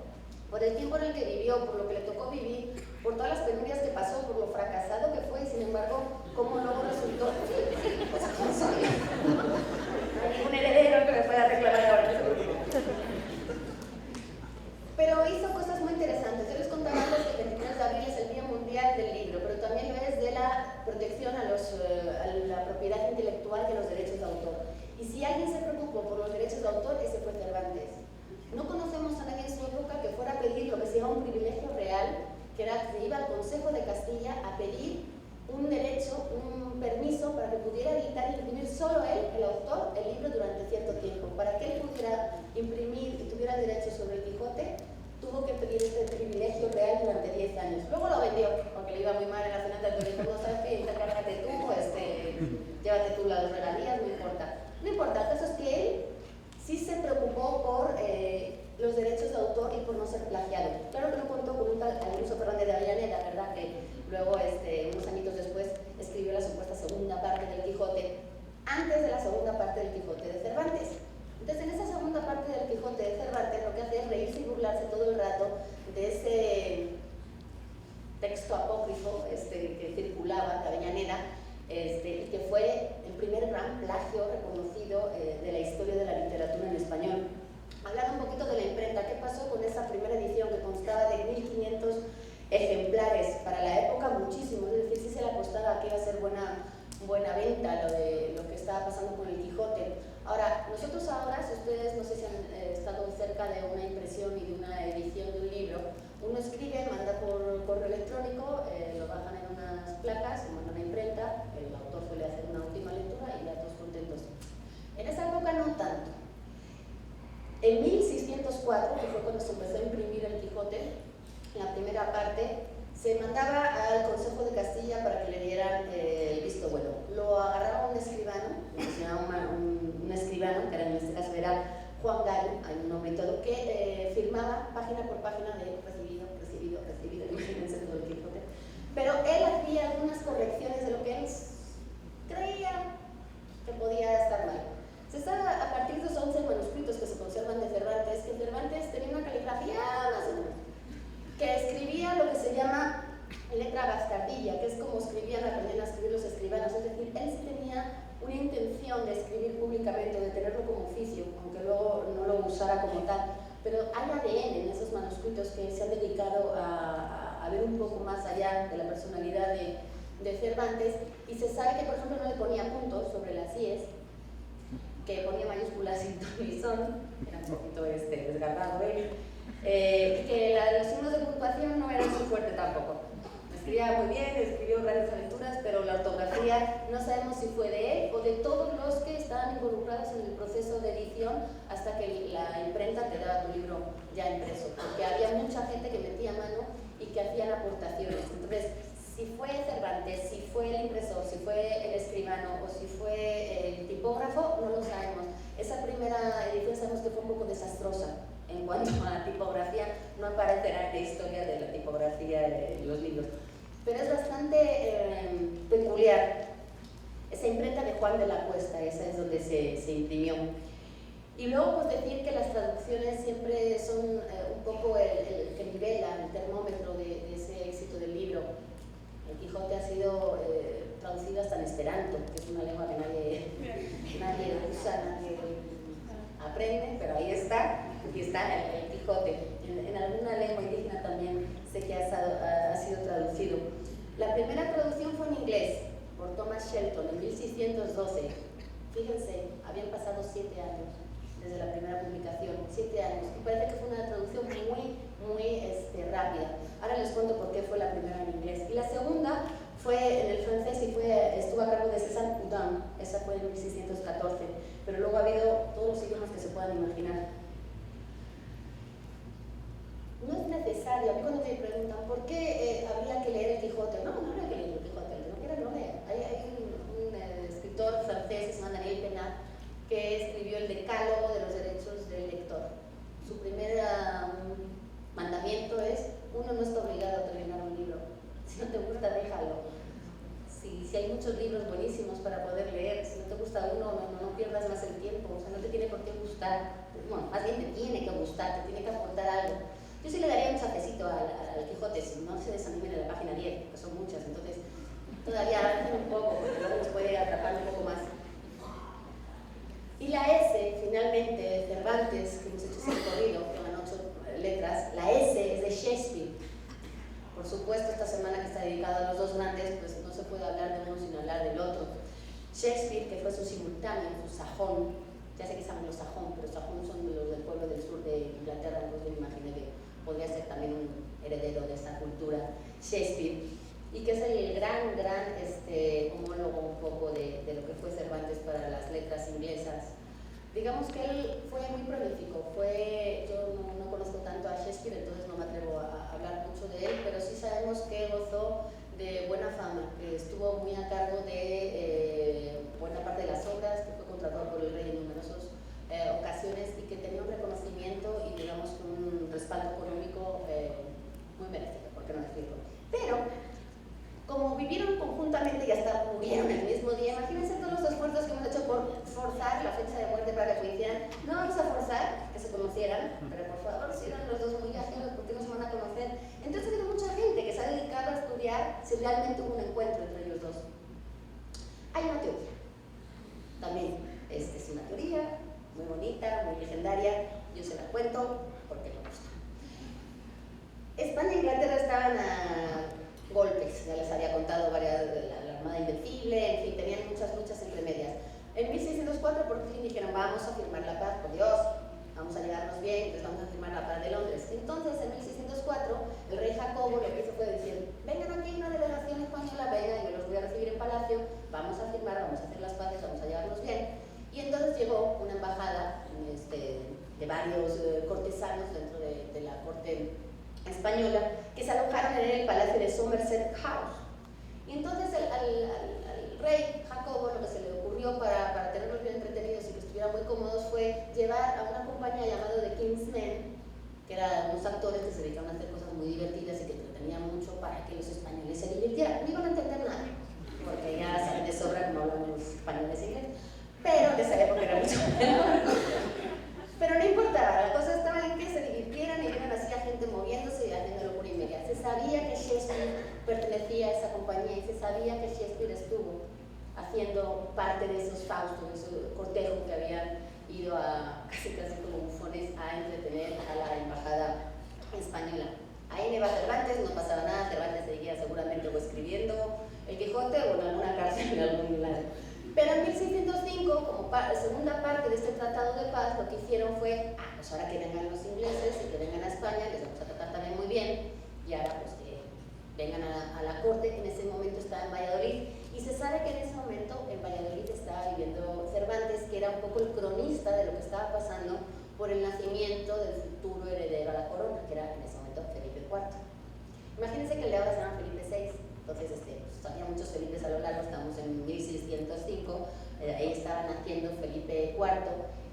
Por el tiempo en el que vivió, por lo que le tocó vivir, por todas las penurias que pasó, por lo fracasado que fue y sin embargo, cómo luego resultó. Pues ¿quién soy? No hay ningún heredero que me pueda reclamar ahora. Pero hizo cosas muy interesantes. Yo les contaba antes que el 23 de abril es el Día Mundial del Libro, pero también lo es de la protección a la propiedad intelectual y a los derechos de autor. Y si alguien se preocupó por los derechos de autor, ese fue Cervantes. No conocemos a nadie en su época que fuera a pedir lo que se llama un privilegio real, que era que se iba al Consejo de Castilla a pedir un derecho, un permiso para que pudiera editar y imprimir solo él, el autor, el libro durante cierto tiempo. Para que él pudiera imprimir y tuviera derecho sobre el Quijote, tuvo que pedir este privilegio real durante 10 años. Luego lo vendió, porque le iba muy mal en la cena de turismo. No sabes qué, encárgate tú, llévate tú las regalías, no importa. No importa, el caso es que él sí se preocupó por los derechos de autor y por no ser plagiado. Claro que no contó con un tal Alonso Fernández de Avellaneda, ¿verdad? Que luego, unos añitos después, escribió la supuesta segunda parte del Quijote, antes de la segunda parte del Quijote de Cervantes. Entonces, en esa segunda parte del Quijote de Cervantes, lo que hace es reírse y burlarse todo el rato de ese texto apócrifo que circulaba de Avellaneda, que fue el primer gran plagio reconocido de la historia de la literatura en español. Hablar un poquito de la imprenta, ¿qué pasó con esa primera edición que constaba de 1500 ejemplares? Para la época muchísimo, es decir, sí se le apostaba que iba a ser buena venta lo que estaba pasando con el Quijote. Ahora, nosotros ahora, si ustedes no sé si han estado cerca de una impresión y de una edición de un libro, uno escribe, manda por correo electrónico, lo bajan en unas placas, lo mandan a imprenta, el autor suele hacer una última lectura y ya todos contentos. En esa época no tanto. En 1604, que fue cuando se empezó a imprimir el Quijote, la primera parte, se mandaba al Consejo de Castilla para que le dieran el visto bueno. Lo agarraba un escribano, se llamaba un escribano, que en este caso era Juan Gallo, hay un nombre y todo, que firmaba página por página de recibido, imagínense todo el Quijote. Pero él hacía algunas correcciones de lo que él creía que podía estar mal. Se sabe a partir de esos 11 manuscritos que se conservan de Cervantes, que Cervantes tenía una caligrafía más o menos, que escribía lo que se llama letra bastardilla, que es como aprendían a escribir los escribanos, es decir, él sí tenía una intención de escribir públicamente, de tenerlo como oficio, aunque luego no lo usara como tal, pero hay ADN en esos manuscritos que se han dedicado a ver un poco más allá de la personalidad de Cervantes, y se sabe que, por ejemplo, no le ponía puntos sobre las íes, que ponía mayúsculas sin ton ni son, era un poquito desgarrado él, que los signos de puntuación no eran su fuerte tampoco. Escribía muy bien, escribió grandes aventuras, pero la ortografía no sabemos si fue de él o de todos los que estaban involucrados en el proceso de edición hasta que la imprenta te daba tu libro ya impreso, porque había mucha gente que metía mano y que hacían aportaciones. Entonces, si fue Cervantes, si fue el impresor, si fue el escribano o si fue el tipógrafo, no lo sabemos. Esa primera edición sabemos que fue un poco desastrosa en cuanto a la tipografía, no aparecerá en la historia de la tipografía de los libros. Pero es bastante peculiar esa imprenta de Juan de la Cuesta, esa es donde se imprimió. Y luego pues decir que las traducciones siempre son un poco el que nivela el termómetro de ese éxito del libro. El Quijote ha sido traducido hasta en esperanto, que es una lengua que nadie usa, nadie aprende, pero ahí está, aquí está el Quijote. En alguna lengua indígena también sé que ha sido traducido. La primera traducción fue en inglés, por Thomas Shelton, en 1612. Fíjense, habían pasado 7 años. desde la primera publicación, 7 años, y parece que fue una traducción muy rápida. Ahora les cuento por qué fue la primera en inglés. Y la segunda fue en el francés y estuvo a cargo de César Houdin, esa fue en 1614, pero luego ha habido todos los idiomas que se puedan imaginar. No es necesario, a mí cuando me preguntan por qué habría que leer el Quijote, no habría que leer el Quijote, el que no quiera no lea. Hay un escritor francés que se llama Daniel Penat, que escribió el Decálogo de los derechos del lector. Su primer mandamiento es: uno no está obligado a terminar un libro, si no te gusta déjalo. Si hay muchos libros buenísimos para poder leer, si no te gusta uno, no pierdas más el tiempo, o sea, no te tiene por qué gustar, bueno, más bien te tiene que gustar, te tiene que aportar algo. Yo sí le daría un chapecito al Quijote, si no se desanimen en la página 10, porque son muchas, entonces todavía avancen un poco, porque luego les puede atrapar un poco más. Y la S, finalmente, de Cervantes, que hemos hecho ese recorrido, que van 8 letras, la S es de Shakespeare. Por supuesto, esta semana que está dedicada a los dos grandes, pues no se puede hablar de uno sin hablar del otro. Shakespeare, que fue su simultáneo, su sajón, ya sé que es anglosajón, pero sajón son los del pueblo del sur de Inglaterra, entonces me imaginé que podría ser también un heredero de esa cultura, Shakespeare, y que es el gran homólogo un poco de lo que fue Cervantes para las letras inglesas. Digamos que él fue muy prolífico, yo no conozco tanto a Shakespeare, entonces no me atrevo a hablar mucho de él, pero sí sabemos que gozó de buena fama, que estuvo muy a cargo de buena parte de las obras, que fue contratado por el rey en numerosas ocasiones y que tenía un reconocimiento y digamos un respaldo económico muy merecido, por qué no decirlo. Pero como vivieron conjuntamente y hasta murieron el mismo día, imagínense todos los esfuerzos que hemos hecho por forzar la fecha de muerte para que coincidieran. No vamos a forzar que se conocieran, pero por favor, si eran los dos muy ágiles, ¿por qué no se van a conocer? Entonces hay mucha gente que se ha dedicado a estudiar si realmente hubo un encuentro entre ellos dos. Hay una teoría, también es una teoría muy bonita, muy legendaria, yo se la cuento porque me gusta. España e Inglaterra estaban a golpes, ya les había contado varias de la Armada Invencible, en fin, tenían muchas luchas entre medias. En 1604 por fin dijeron: vamos a firmar la paz, por Dios, vamos a llevarnos bien, entonces vamos a firmar la paz de Londres. Entonces en 1604 el rey Jacobo lo que hizo fue decir: vengan aquí una delegación española, vengan, yo los voy a recibir en palacio, vamos a firmar, vamos a hacer las paces, vamos a llevarnos bien. Y entonces llegó una embajada de varios cortesanos dentro de la corte española, que se alojaron en el palacio de Somerset House. Y entonces al rey Jacobo lo que se le ocurrió para tenerlos bien entretenidos y que estuvieran muy cómodos fue llevar a una compañía llamada The King's Men, que eran unos actores que se dedicaban a hacer cosas muy divertidas y que entretenían mucho para que los españoles se divirtieran. No iban a entender nada, porque ya saben de sobra cómo hablan los españoles inglés, pero de esa época era mucho mejor. Pero no importaba, la cosa estaba en que se divirtieran y vieran así a gente moviéndose y haciendo locura y media. Se sabía que Shakespeare pertenecía a esa compañía y se sabía que Shakespeare estuvo haciendo parte de esos faustos, de ese cortejo que habían ido a casi como bufones a entretener a la embajada española. Ahí me iba Cervantes, no pasaba nada, Cervantes seguía seguramente o escribiendo el Quijote o en alguna cárcel en algún lado. Pero en 1605, como segunda parte de este tratado de paz, lo que hicieron fue: pues ahora que vengan los ingleses y que vengan a España, les vamos a tratar también muy bien, y ahora pues que vengan a la corte, que en ese momento estaba en Valladolid, y se sabe que en ese momento en Valladolid estaba viviendo Cervantes, que era un poco el cronista de lo que estaba pasando por el nacimiento del futuro heredero a la corona, que era en ese momento Felipe IV. Imagínense que el de ahora se llama Felipe VI. Entonces, pues, había muchos Felipes a lo largo, estamos en 1605, ahí estaba naciendo Felipe IV,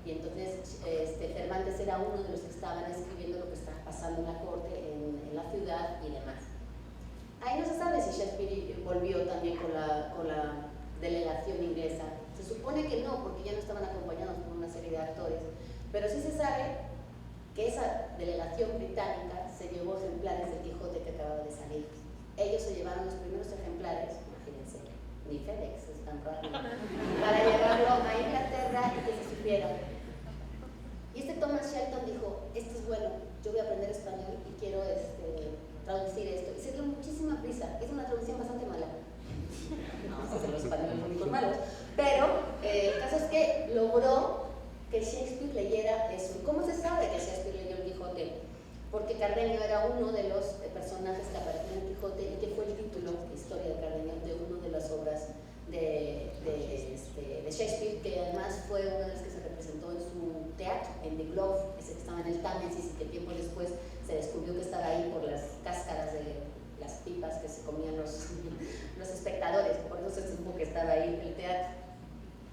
y entonces Cervantes era uno de los que estaban escribiendo lo que estaba pasando en la corte, en la ciudad y demás. Ahí no se sabe si Shakespeare volvió también con la delegación inglesa. Se supone que no, porque ya no estaban acompañados por una serie de actores, pero sí se sabe que esa delegación británica se llevó ejemplares del Quijote que acababa de salir. Ellos se llevaron los primeros ejemplares, imagínense, ni FedEx, es tan raro, para llevarlo a Inglaterra y que se supiera. Y Thomas Shelton dijo: esto es bueno, yo voy a aprender español y quiero traducir esto. Y se dio muchísima prisa, es una traducción bastante mala. No sé si los españoles son muy malos, pero el caso es que logró que Shakespeare leyera Cardenio era uno de los personajes que apareció en el Quijote y que fue el título, Historia de Cardenio, de una de las obras de Shakespeare, que además fue una de las que se representó en su teatro, en The Globe, ese que estaba en el Támesis y que tiempo después se descubrió que estaba ahí por las cáscaras de las pipas que se comían los espectadores, por eso se supo que estaba ahí el teatro.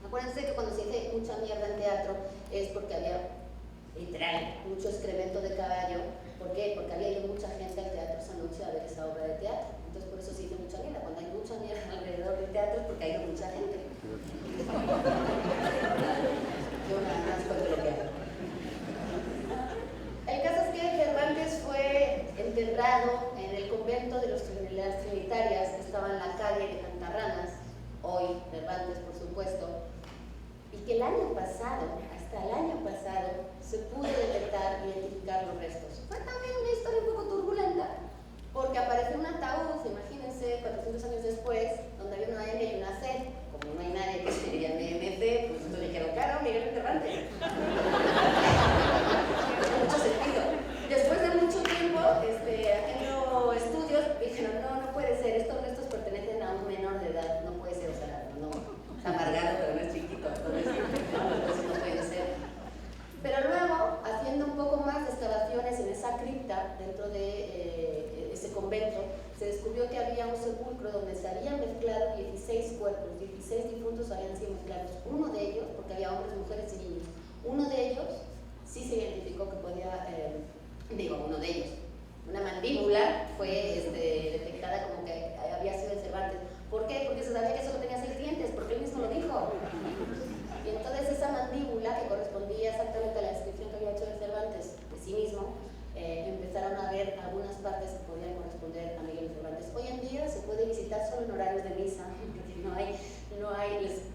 Acuérdense que cuando se dice mucha mierda en teatro es porque había literal mucho excremento de caballo. ¿Por qué? Porque había ido mucha gente al teatro esa noche a ver esa obra de teatro. Entonces por eso se dice mucha mierda. Cuando hay mucha mierda alrededor del teatro es porque ha ido mucha gente. Yo nada más cuento lo que hago. El caso es que Cervantes fue enterrado en el convento de las Trinitarias, que estaba en la calle de Cantarranas, hoy Cervantes por supuesto, y que el año pasado, hasta el año pasado, se pudo detectar y identificar los restos. Fue también una historia un poco turbulenta, porque apareció un ataúd, imagínense, 400 años después, donde había una M y una C. Como no hay nadie que se diría MMC, pues entonces dijeron, claro, Miguel Cervantes. Tiene mucho sentido. Después de mucho tiempo, haciendo estudios, dijeron, no puede ser, estos restos pertenecen a un menor de edad, no puede ser, o sea, no, está amargado, pero no es chiquito, entonces no puede ser. Pero luego, haciendo un poco más de excavaciones en esa cripta, dentro de ese convento, se descubrió que había un sepulcro donde se habían mezclado 16 cuerpos, 16 difuntos habían sido mezclados. Uno de ellos, porque había hombres, mujeres y niños, uno de ellos sí se identificó que podía, uno de ellos, una mandíbula fue detectada como que había sido de Cervantes. ¿Por qué? Porque se sabía que solo tenía 6 dientes, porque él mismo lo dijo. Y entonces esa mandíbula, que correspondía exactamente a la descripción que había hecho de Cervantes de sí mismo, empezaron a ver algunas partes que podían corresponder a Miguel Cervantes. Hoy en día se puede visitar solo en horarios de misa, porque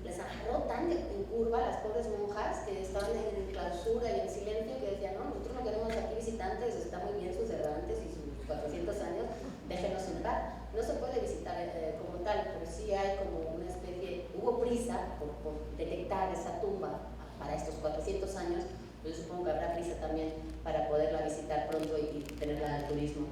les agarró tan en curva las pobres monjas que estaban en clausura y en silencio, que decían, no, nosotros no queremos aquí visitantes, está muy bien sus Cervantes y sus 400 años, déjenos en paz. No se puede visitar como tal, pero sí hay como una especie, hubo prisa por detectar esa tumba para estos 400 años, yo supongo que habrá prisa también para poderla visitar pronto y tenerla al turismo.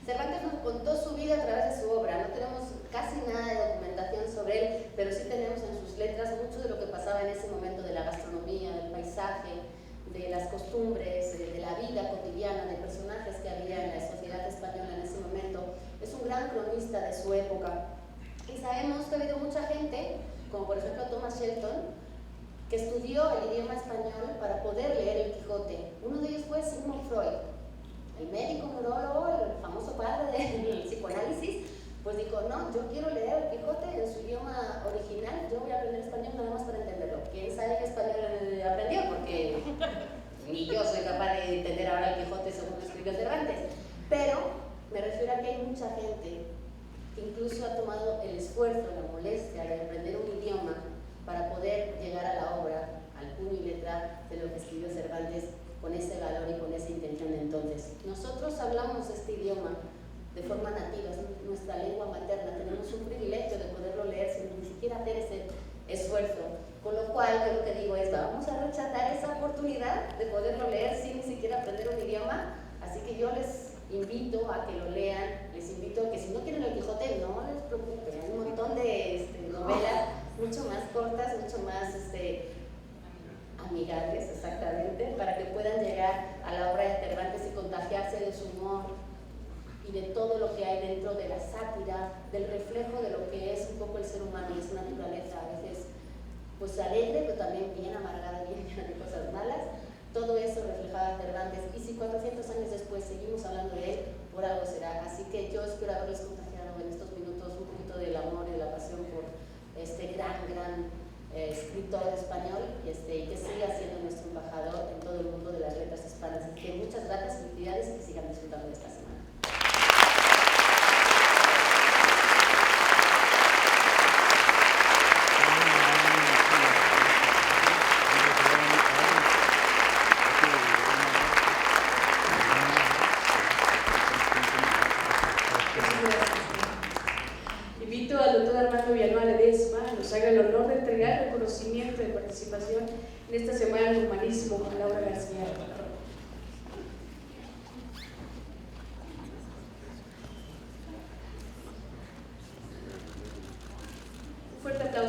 Cervantes nos contó su vida a través de su obra, no tenemos casi nada de documentación sobre él, pero sí tenemos en sus letras mucho de lo que pasaba en ese momento, de la gastronomía, del paisaje, de las costumbres, de la vida cotidiana, de personajes que había en la sociedad española en ese momento. Es un gran cronista de su época. Y sabemos que ha habido mucha gente, como por ejemplo Thomas Shelton, que estudió el idioma español para poder leer el Quijote. Uno de ellos fue Sigmund Freud, el médico neurólogo, el famoso padre del psicoanálisis. Pues dijo, no, yo quiero leer el Quijote en su idioma original, yo voy a aprender español nada más para entenderlo. ¿Quién sabe qué español aprendió? Porque ni yo soy capaz de entender ahora el Quijote según lo escribió Cervantes. Pero me refiero a que hay mucha gente que incluso ha tomado el esfuerzo, la molestia de aprender un idioma para poder llegar a la obra, al puño y letra de lo que escribió Cervantes, con ese valor y con esa intención de entonces. Nosotros hablamos este idioma de forma nativa, es nuestra lengua materna, tenemos un privilegio de poderlo leer sin ni siquiera hacer ese esfuerzo, con lo cual yo lo que digo es, vamos a rechazar esa oportunidad de poderlo leer sin ni siquiera aprender un idioma, así que yo les invito a que lo lean, les invito a que si no quieren el Quijote, no les preocupen, hay un montón de novelas mucho más cortas, mucho más amigables, exactamente, para que puedan llegar a la obra de Cervantes y contagiarse de su humor y de todo lo que hay dentro de la sátira, del reflejo de lo que es un poco el ser humano y su naturaleza, a veces pues alegre, pero también bien amargada, bien llena de cosas malas. Todo eso reflejaba Cervantes, y si 400 años después seguimos hablando de él, por algo será. Así que yo espero haberles contagiado en estos minutos un poquito del amor y de la pasión por este gran escritor español y que siga siendo nuestro embajador en todo el mundo de las letras hispanas. Así que muchas gracias, felicidades y que sigan disfrutando de esta semana. Invito al doctor Armando Villanueva Ledesma a nos haga el honor de entregar el reconocimiento de participación en esta semana de humanismo a Laura García. fuerte aplauso.